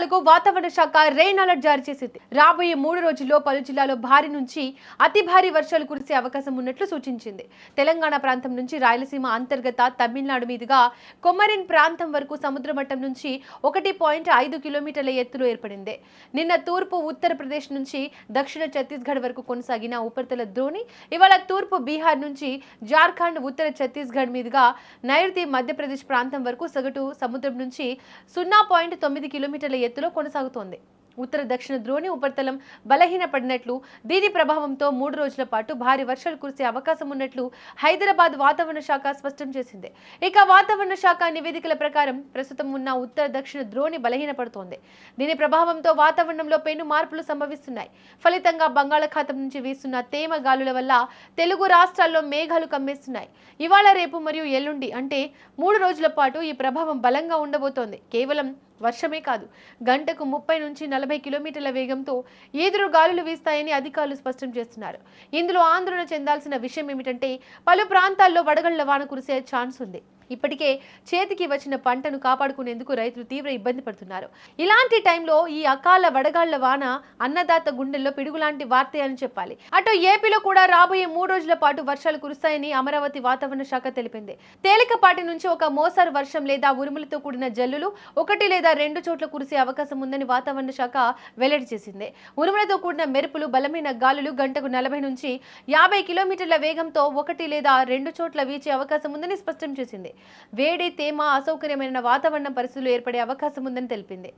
రాష్ట్రాలకు వాతావరణ శాఖ రెయిన్ అలర్ట్ జారీ చేసింది. రాబోయే 3 రోజుల్లో పలు జిల్లాల్లో భారీ నుంచి అతి భారీ వర్షాలు కురిసే అవకాశం ఉన్నట్లు సూచించింది. తెలంగాణ ప్రాంతం నుంచి రాయలసీమ అంతర్గత తమిళనాడు మీదుగా కొమరిన్ ప్రాంతం వరకు సముద్ర మట్టం నుంచి 1.5 కిలోమీటర్ల ఎత్తులో ఏర్పడింది. నిన్న తూర్పు ఉత్తరప్రదేశ్ నుంచి దక్షిణ ఛత్తీస్గఢ్ వరకు కొనసాగిన ఉపరితల ద్రోణి ఇవాళ తూర్పు బీహార్ నుంచి జార్ఖండ్, ఉత్తర ఛత్తీస్గఢ్ మీదుగా నైరుతి మధ్యప్రదేశ్ ప్రాంతం వరకు సగటు సముద్రం నుంచి 0.9 కిలోమీటర్ల ఎత్తులో కొనసాగుతోంది. ఉత్తర దక్షిణ ద్రోణి ఉపరితలం బలహీనపడినట్లు, దీని ప్రభావంతో 3 రోజుల పాటు భారీ వర్షాలు కురిసే అవకాశం ఉన్నట్లు హైదరాబాద్ వాతావరణ శాఖ స్పష్టం చేసింది. ఇక వాతావరణ శాఖ నివేదికల ప్రకారం ప్రస్తుతం ఉన్న ఉత్తర దక్షిణ ద్రోణి బలహీనపడుతోంది. దీని ప్రభావంతో వాతావరణంలో పెను మార్పులు సంభవిస్తున్నాయి. ఫలితంగా బంగాళాఖాతం నుంచి వీస్తున్న తేమ గాలుల వల్ల తెలుగు రాష్ట్రాల్లో మేఘాలు కమ్మేస్తున్నాయి. ఇవాళ, రేపు మరియు ఎల్లుండి అంటే 3 రోజుల పాటు ఈ ప్రభావం బలంగా ఉండబోతోంది. కేవలం వర్షమే కాదు, గంటకు 30 నుంచి 40 కిలోమీటర్ల వేగంతో ఈదురు గాలులు వీస్తాయని అధికారులు స్పష్టం చేస్తున్నారు. ఇందులో ఆందోళన చెందాల్సిన విషయం ఏమిటంటే పలు ప్రాంతాల్లో వడగళ్ల వాన కురిసే ఛాన్స్ ఉంది. ఇప్పటికే చేతికి వచ్చిన పంటను కాపాడుకునేందుకు రైతులు తీవ్ర ఇబ్బంది పడుతున్నారు. ఇలాంటి టైంలో ఈ అకాల వడగాళ్ల వాన అన్నదాత గుండెల్లో పిడుగులాంటి వార్తే అని చెప్పాలి. అటు ఏపీలో కూడా రాబోయే 3 రోజుల పాటు వర్షాలు కురుస్తాయని అమరావతి వాతావరణ శాఖ తెలిపింది. తేలికపాటి నుంచి ఒక మోస్తరు వర్షం లేదా ఉరుములతో కూడిన జల్లులు 1 లేదా 2 చోట్ల కురిసే అవకాశం ఉందని వాతావరణ శాఖ వెల్లడి చేసింది. ఉరుములతో కూడిన మెరుపులు, బలమైన గాలులు గంటకు 40 నుంచి 50 కిలోమీటర్ల వేగంతో 1 లేదా 2 చోట్ల వీచే అవకాశం ఉందని స్పష్టం చేసింది. వేడి, తేమ, అసౌకర్యమైన వాతావరణ పరిస్థితులు ఏర్పడే అవకాశం ఉందని తెలిపింది.